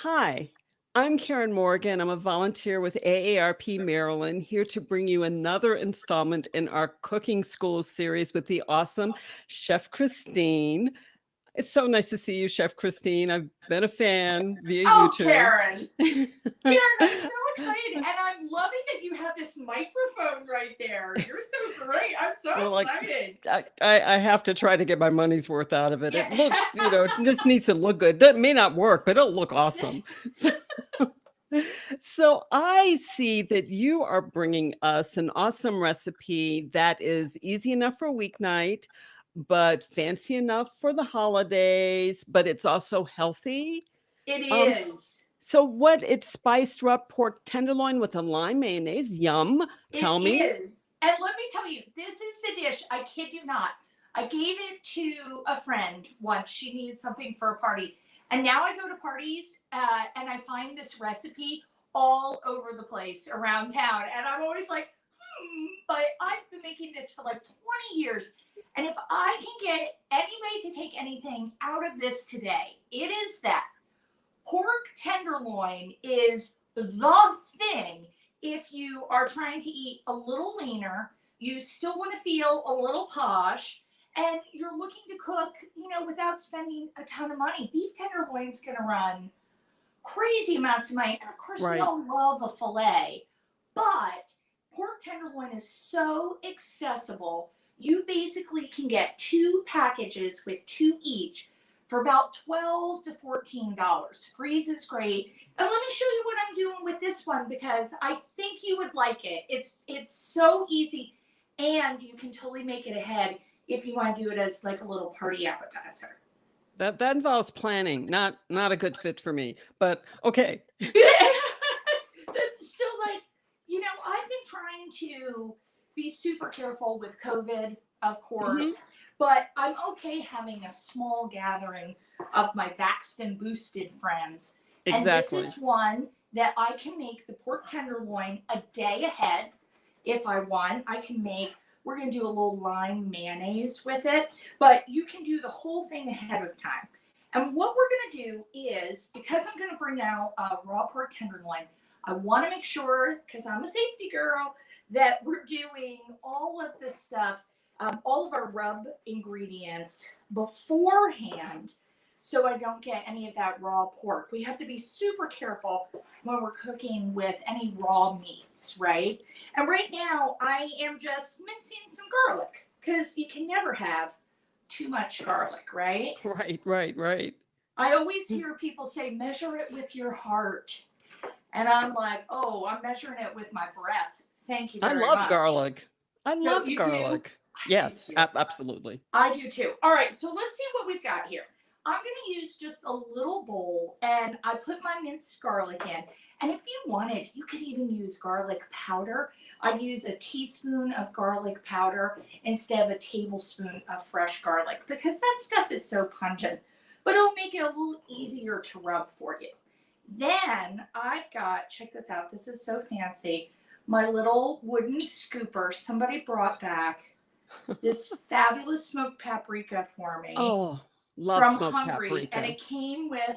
Hi, I'm Karen Morgan. I'm a volunteer with AARP Maryland, here to bring you another installment in our cooking school series with the awesome Chef Christine. It's so nice to see you, Chef Christine. I've been a fan via Oh, YouTube. Karen. Karen, I'm so excited. And I'm loving that you have this microphone right there. You're so great. I'm so Well, like excited. I have to try to get my money's worth out of it. Yeah. It looks, it just needs to look good. That may not work, but it'll look awesome. So I see that you are bringing us an awesome recipe that is easy enough for a weeknight, but fancy enough for the holidays, but it's also healthy. It Um, is. so what? It's spiced rub pork tenderloin with a lime mayonnaise. Yum. It Tell me. is. And let me tell you, this is the dish. I kid you not. I gave it to a friend once. She needed something for a party. And now I go to parties and I find this recipe all over the place around town. And I'm always like, but I've been making this for like 20 years. And if I can get any way to take anything out of this today, it is that pork tenderloin is the thing if you are trying to eat a little leaner, you still want to feel a little posh, and you're looking to cook, without spending a ton of money. Beef tenderloin's going to run crazy amounts of money. And of course, we Right. all love a filet, but pork tenderloin is so accessible. You basically can get two packages with two each for about $12 to $14. Freeze is great. And let me show you what I'm doing with this one because I think you would like it. It's so easy, and you can totally make it ahead if you want to do it as like a little party appetizer. That involves planning. Not a good fit for me. But okay. So, like, I've been trying to be super careful with COVID, of course, Mhm. but I'm okay having a small gathering of my vaxxed and boosted friends. And this Exactly. is one that I can make the pork tenderloin a day ahead if I want. We're going to do a little lime mayonnaise with it, but you can do the whole thing ahead of time. And what we're going to do is, because I'm going to bring out raw pork tenderloin, I want to make sure, because I'm a safety girl, that we're doing all of this stuff, all of our rub ingredients beforehand so I don't get any of that raw pork. We have to be super careful when we're cooking with any raw meats, right? And right now, I am just mincing some garlic because you can never have too much garlic, right? Right. I always hear people say, measure it with your heart. And I'm like, oh, I'm measuring it with my breath. Thank you I very love much. garlic. I Don't love you do? garlic. I do Yes, too. absolutely. I do too. All right, so let's see what we've got here. I'm going to use just a little bowl and I put my minced garlic in. And if you wanted, you could even use garlic powder. I'd use a teaspoon of garlic powder instead of a tablespoon of fresh garlic because that stuff is so pungent. But it'll make it a little easier to rub for you. Then I've got, check this out, this is so fancy, my little wooden scooper somebody brought back this fabulous smoked paprika for me Oh, love from smoked Hungary, and paprika. it came with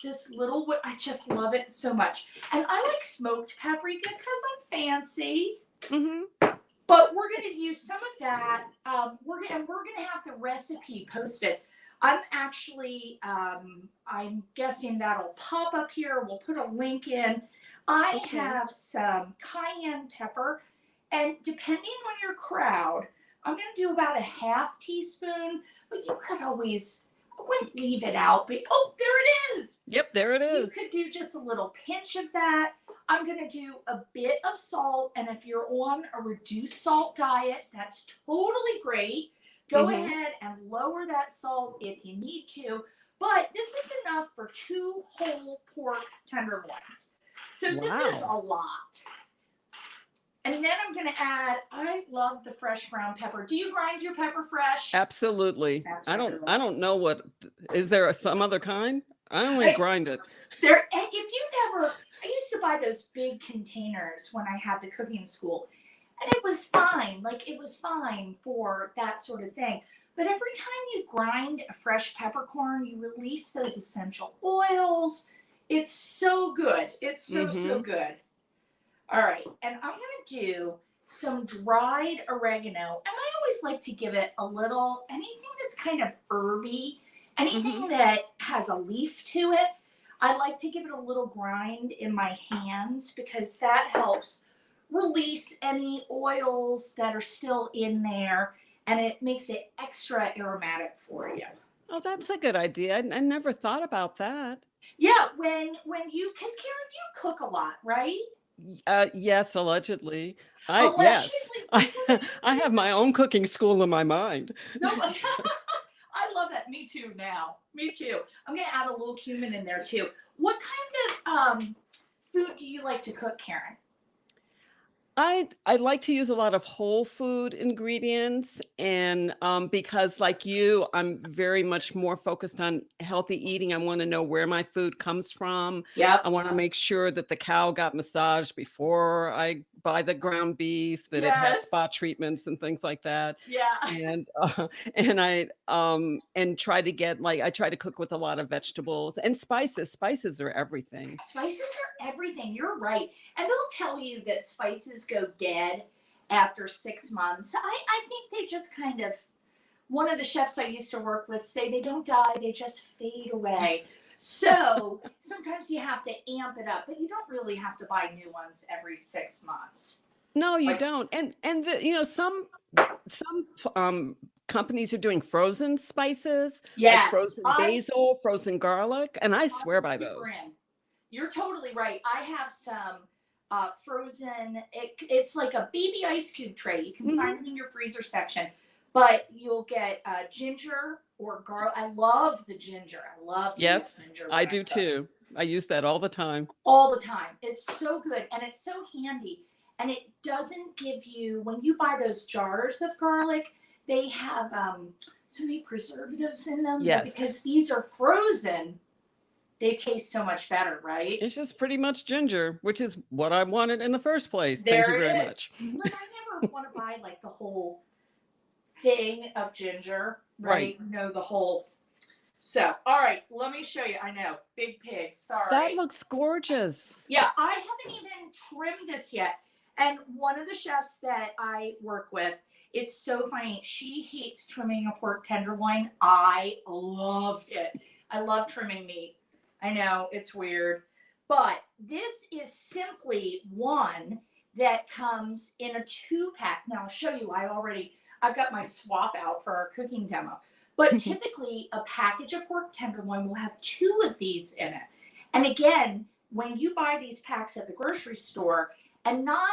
this little. I just love it so much, and I like smoked paprika because I'm fancy. Mhm. But we're going to use some of that. We're gonna have the recipe posted. I'm guessing that'll pop up here. We'll put a link in. I Okay. have some cayenne pepper, and depending on your crowd, I'm going to do about a half teaspoon. But you could always, I wouldn't leave it out. But oh, there it is. Yep, there it You is. could do just a little pinch of that. I'm going to do a bit of salt. And if you're on a reduced salt diet, that's totally great. Go Mhm. ahead and lower that salt if you need to. But this is enough for two whole pork tenderloins. So this is a Wow. lot. And then I'm going to add, I love the fresh ground pepper. Do you grind your pepper fresh? Absolutely. That's I what don't I I love. don't know what is there some other kind? I only grind it. If you've ever, I used to buy those big containers when I had the cooking school, and it was fine. Like it was fine for that sort of thing. But every time you grind a fresh peppercorn, you release those essential oils. It's so good. It's so, so Mhm. good. All right. And I'm going to do some dried oregano. And I always like to give it a little, anything that's kind of herby, anything Mhm. that has a leaf to it. I like to give it a little grind in my hands because that helps release any oils that are still in there and it makes it extra aromatic for you. Oh, that's a good idea. I never thought about that. Yeah, when you, because Karen, you cook a lot, right? Yes, allegedly. I yes. Allegedly, I what do you I have do? my own cooking school in my mind. No, So I love that. Me too. Now, me too. I'm gonna add a little cumin in there too. What kind of food do you like to cook, Karen? I like to use a lot of whole food ingredients and, because like you, I'm very much more focused on healthy eating. I wanna know where my food comes from. I Yep. wanna make sure that the cow got massaged before I buy the ground beef, that it had Yes. spa treatments and things like that. Yeah. And, and try to get I try to cook with a lot of vegetables and spices. Spices are everything. Spices are everything. You're right. And they'll tell you that spices go dead after 6 months. I think they just kind of, one of the chefs I used to work with say they don't die, they just fade away. So sometimes you have to amp it up, but you don't really have to buy new ones every 6 months. No, you Like, don't, and some companies are doing frozen spices, like yes, frozen basil, frozen garlic, and I I'm swear by super those. in. You're totally right. I have some frozen. It's like a baby ice cube tray. You can Mhm. find them in your freezer section, but you'll get ginger or garlic. I love the ginger. I love to use Yes, ginger when I I do cook too. I use that all the time. all the time. It's so good and it's so handy. And it doesn't give you, when you buy those jars of garlic, they have so many preservatives in them. But Yes. because these are frozen, they taste so much better, right? It's just pretty much ginger, which is what I wanted in the first place. Thank you There very it is. much. But I never want to buy like the whole thing of ginger, Right. right? The whole. So, all right, let me show you. I know, big pig. That Sorry. looks gorgeous. Yeah, I haven't even trimmed this yet. And one of the chefs that I work with, it's so funny. She hates trimming a pork tenderloin. I loved it. I love trimming meat. I know it's weird. But this is simply one that comes in a 2 pack. Now I'll show you. I've got my swap out for our cooking demo. But typically a package of pork tenderloin will have two of these in it. And again, when you buy these packs at the grocery store, and not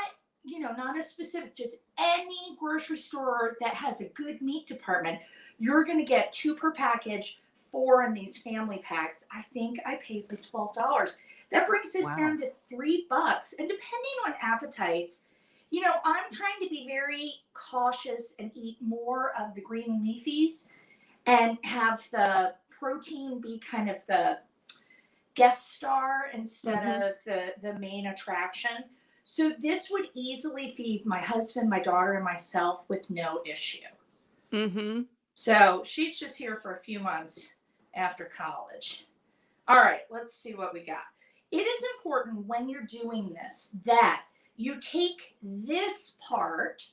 a specific, just any grocery store that has a good meat department, you're going to get two per package, four in these family packs. I think I paid like $12. That brings this Wow. down to $3. And depending on appetites, I'm trying to be very cautious and eat more of the green leafies and have the protein be kind of the guest star instead Mhm. of the main attraction. So this would easily feed my husband, my daughter, and myself with no issue. Mhm. So she's just here for a few months after college. All right, let's see what we got. It is important when you're doing this that you take this part.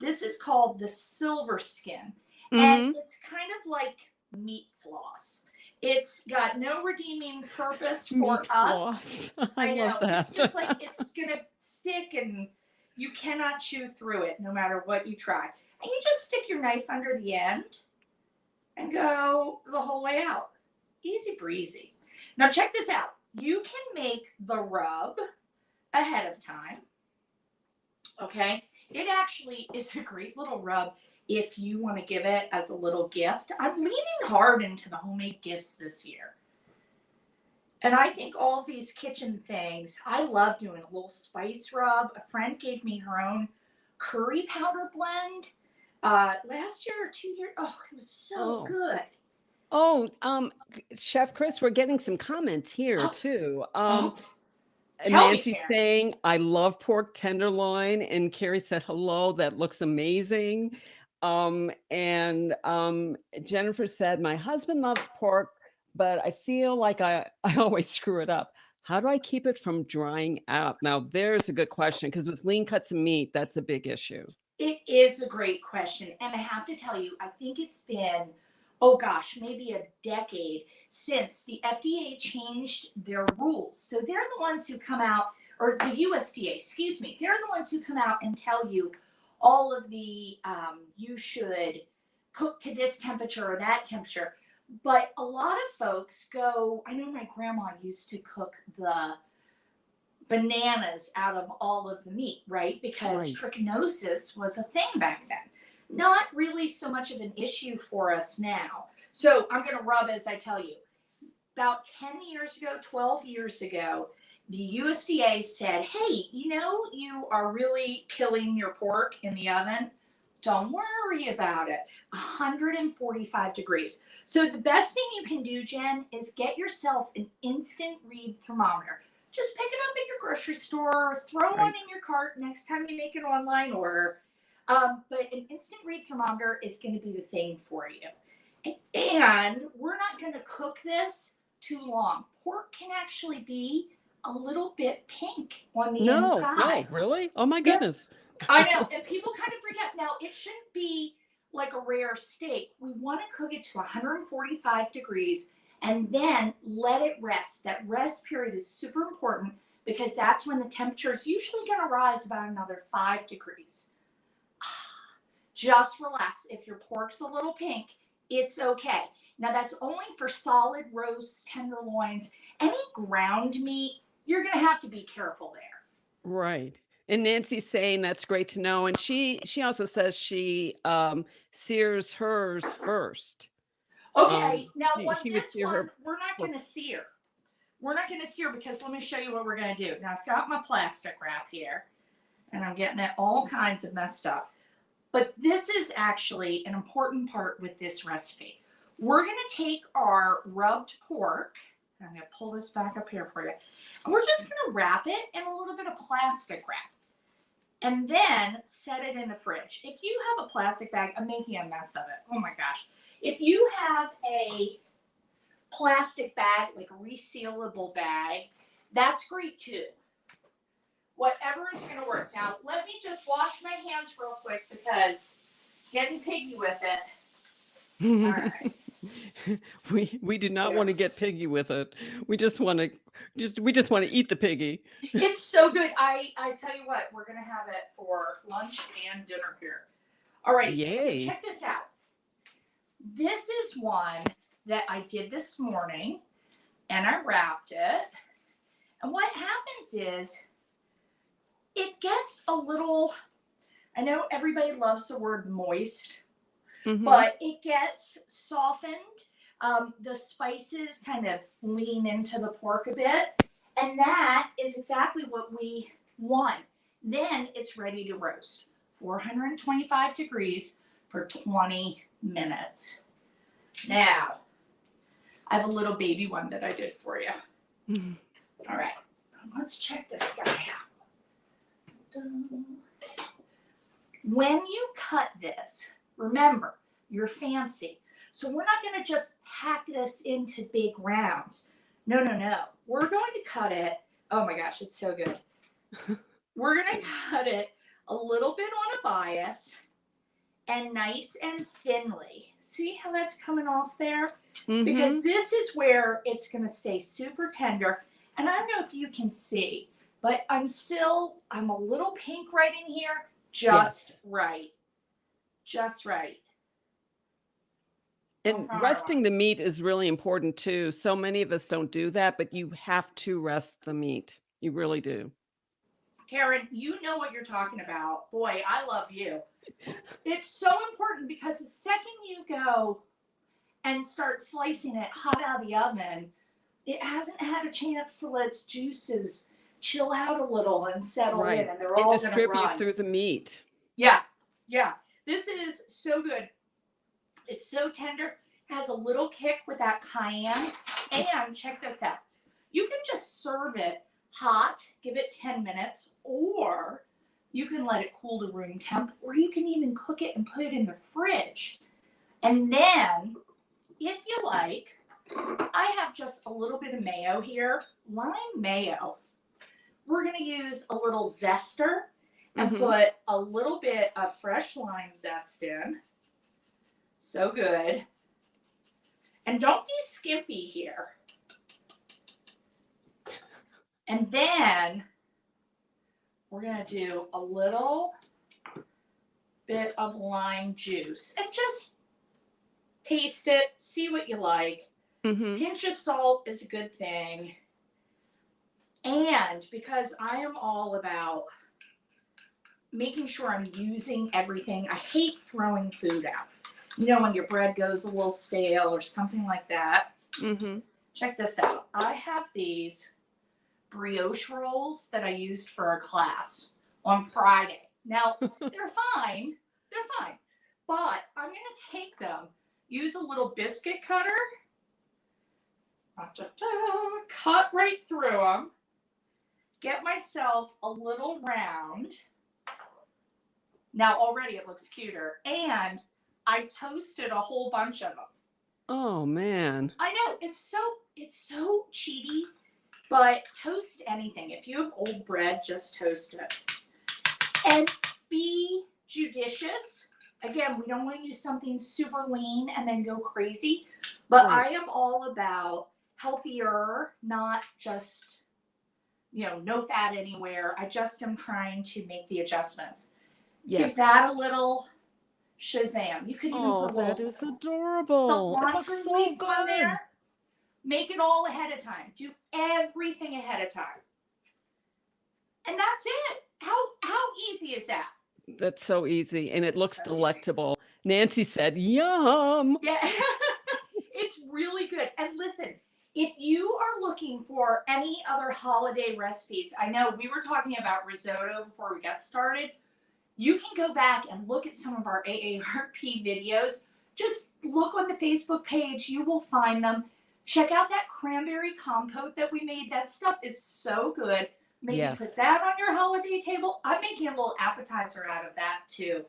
This is called the silver skin, and Mhm. it's kind of like meat floss. It's got no redeeming purpose for Meat us. floss. I I love know. It's that. just like it's gonna stick and you cannot chew through it no matter what you try. And you just stick your knife under the end and go the whole way out. Easy breezy. Now check this out. You can make the rub ahead of time. Okay. It actually is a great little rub if you want to give it as a little gift. I'm leaning hard into the homemade gifts this year. And I think all of these kitchen things, I love doing a little spice rub. A friend gave me her own curry powder blend last year or 2 years. Oh, it was so Oh. good. Oh, Chef Chris, we're getting some comments here Oh, too. oh, And tell me, Nancy's Karen. saying, "I love pork tenderloin," and Carrie said, "Hello, that looks amazing." And Jennifer said, "My husband loves pork, but I feel like I always screw it up. How do I keep it from drying out? Now, there's a good question because with lean cuts of meat, that's a big issue. It is a great question. And I have to tell you, I think it's been, oh gosh, maybe a decade since the FDA changed their rules. So they're the ones who come out, or the USDA, excuse me, they're the ones who come out and tell you all of the, you should cook to this temperature or that temperature. But a lot of folks go, I know my grandma used to cook the bananas out of all of the meat, right? Because Right. trichinosis was a thing back then. Not really so much of an issue for us now. So I'm going to rub as I tell you. About 10 years ago, 12 years ago, the USDA said, hey, you are really killing your pork in the oven. Don't worry about it. 145 degrees. So the best thing you can do, Jen, is get yourself an instant read thermometer. Just pick it up at your grocery store, throw one Right. in your cart next time you make an online order. But an instant read thermometer is going to be the thing for you. And we're not going to cook this too long. Pork can actually be a little bit pink on the No, no, inside. really? Oh my Yep, goodness. I know. And people kind of freak out. Now, it shouldn't be like a rare steak. We want to cook it to 145 degrees and then let it rest. That rest period is super important because that's when the temperature is usually going to rise about another 5 degrees. Just relax. If your pork's a little pink, it's okay. Now, that's only for solid roasts, tenderloins, any ground meat. You're going to have to be careful there. Right. And Nancy's saying that's great to know. And she also says she sears hers first. Okay, now She would this sear one, her we're not pork. going to sear. We're not going to sear because let me show you what we're going to do. Now, I've got my plastic wrap here, and I'm getting it all kinds of messed up. But this is actually an important part with this recipe. We're going to take our rubbed pork. I'm going to pull this back up here for you. And we're just going to wrap it in a little bit of plastic wrap and then set it in the fridge. If you have a plastic bag, I'm making a mess of it. Oh my gosh. If you have a plastic bag, like a resealable bag, that's great too. Whatever is going to work. Now, let me just wash my hands real quick because it's getting piggy with it. All right. We do not There. want to get piggy with it. We just want to eat the piggy. It's so good. I tell you what, we're going to have it for lunch and dinner here. All right. So Yay. check this out. This is one that I did this morning and I wrapped it. And what happens is it gets a little, I know everybody loves the word moist, but it gets softened. The spices kind of lean into the pork a bit. And that is exactly what we want. Then it's ready to roast. 425 degrees for 20 minutes. Now, I have a little baby one that I did for you. All right, let's check this guy out. When you cut this, remember, you're fancy. So we're not going to just hack this into big rounds. No. We're going to cut it. Oh my gosh, it's so good. We're going to cut it a little bit on a bias and nice and thinly. See how that's coming off there? Because this is where it's going to stay super tender. And I don't know if you can see, but I'm a little pink right in here. Just right. Just right. And resting the meat is really important too. So many of us don't do that, but you have to rest the meat. You really do. Karen, you know what you're talking about. Boy, I love you. It's so important because the second you go and start slicing it hot out of the oven, it hasn't had a chance to let its juices chill out a little and settle in, and they're all going to distribute run through the meat. Yeah. This is so good. It's so tender. Has a little kick with that cayenne. And check this out. You can just serve it hot, give it 10 minutes, or you can let it cool to room temp, or you can even cook it and put it in the fridge. And then, if you like, I have just a little bit of mayo here, lime mayo. We're going to use a little zester and put a little bit of fresh lime zest in. So good. And don't be skimpy here. And then we're going to do a little bit of lime juice and just taste it, see what you like. Pinch of salt is a good thing. And because I am all about making sure I'm using everything, I hate throwing food out. You know, when your bread goes a little stale or something like that. Check this out. I have these brioche rolls that I used for a class on Friday. Now, they're fine. They're fine. But I'm going to take them, use a little biscuit cutter, cut right through them, get myself a little round. Now, already it looks cuter. And I toasted a whole bunch of them. Oh, man. I know. It's so cheaty. But toast anything. If you have old bread, just toast it. And be judicious. Again, we don't want to use something super lean and then go crazy. But I am all about healthier, not just, no fat anywhere. I just am trying to make the adjustments. Yes. Give that a little Shazam. You could even put that is adorable. the laundry it looks so leaf good. on there. Make it all ahead of time. Do everything ahead of time. And that's it. How easy is that? That's so easy. And it looks delectable. Nancy said, yum. Yeah. It's really good. And listen, if you are looking for any other holiday recipes, I know we were talking about risotto before we got started. You can go back and look at some of our AARP videos. Just look on the Facebook page. You will find them. Check out that cranberry compote that we made. That stuff is so good. Maybe put that on your holiday table. I'm making a little appetizer out of that too.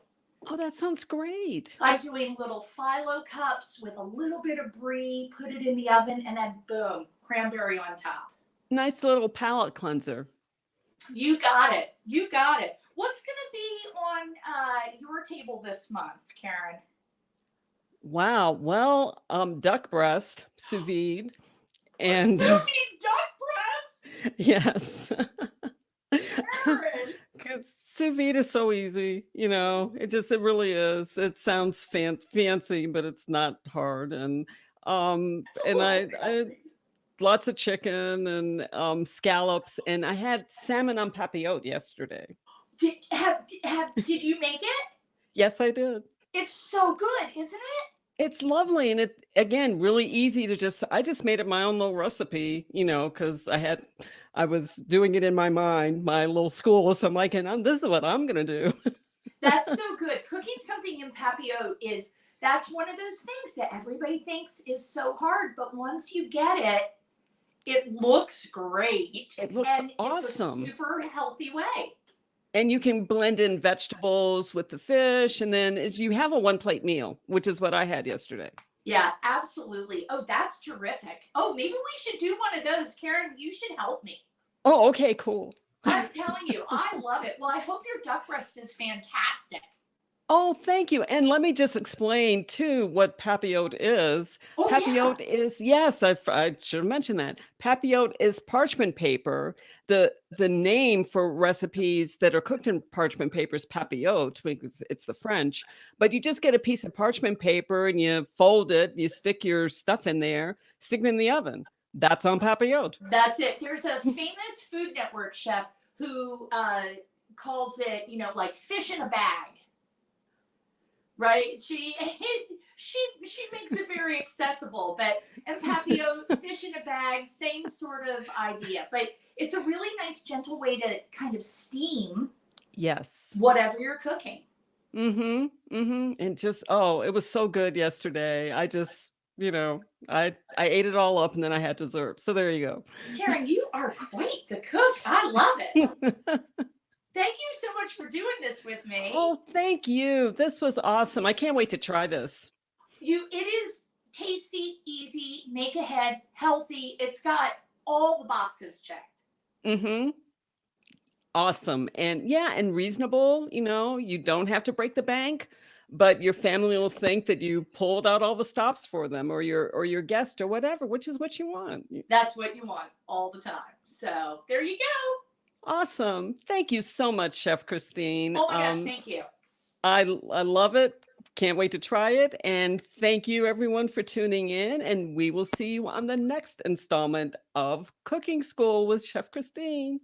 Oh, that sounds great. I'm doing little phyllo cups with a little bit of brie, put it in the oven, and then boom, cranberry on top. Nice little palate cleanser. You got it. You got it. What's going to be on your table this month, Karen? Wow. Well, duck breast, sous vide. And sous vide duck breast? Yes. Karen. Because sous vide is so easy, it really is. It sounds fancy, but it's not hard. And I lots of chicken and scallops, and I had salmon on papillote yesterday. Did you make it? Yes, I did. It's so good, isn't it? It's lovely, and it again really easy to I just made it my own little recipe, because I was doing it in my mind, my little school. So I'm like, and this is what I'm gonna do. That's so good. Cooking something in papillote that's one of those things that everybody thinks is so hard, but once you get it, it looks great. It looks awesome. It's a super healthy way. And you can blend in vegetables with the fish, and then you have a one-plate meal, which is what I had yesterday. Yeah, absolutely. Oh, that's terrific. Oh, maybe we should do one of those. Karen, you should help me. Oh, okay, cool. I'm telling you, I love it. Well, I hope your duck breast is fantastic. Oh, thank you. And let me just explain too what papillote is. Oh, Papillote is, yes, I should have mentioned that. Papillote is parchment paper. The name for recipes that are cooked in parchment paper is papillote because it's the French. But you just get a piece of parchment paper and you fold it, you stick your stuff in there, stick it in the oven. That's on papillote. That's it. There's a famous Food Network chef who calls it, like fish in a bag. Right? She makes it very accessible, and papillote, fish in a bag, same sort of idea. But it's a really nice, gentle way to kind of steam whatever you're cooking. And just, it was so good yesterday. I just, I ate it all up and then I had dessert. So there you go. Karen, you are great to cook. I love it. Thank you so much for doing this with me. Oh, thank you. This was awesome. I can't wait to try this. It is tasty, easy, make ahead, healthy. It's got all the boxes checked. Mm-hmm. Awesome. And yeah, and reasonable, you don't have to break the bank, but your family will think that you pulled out all the stops for them or your guest or whatever, which is what you want. That's what you want all the time. So there you go. Awesome. Thank you so much, Chef Christine. Oh my gosh, thank you. I love it. Can't wait to try it. And thank you everyone for tuning in. And we will see you on the next installment of Cooking School with Chef Christine.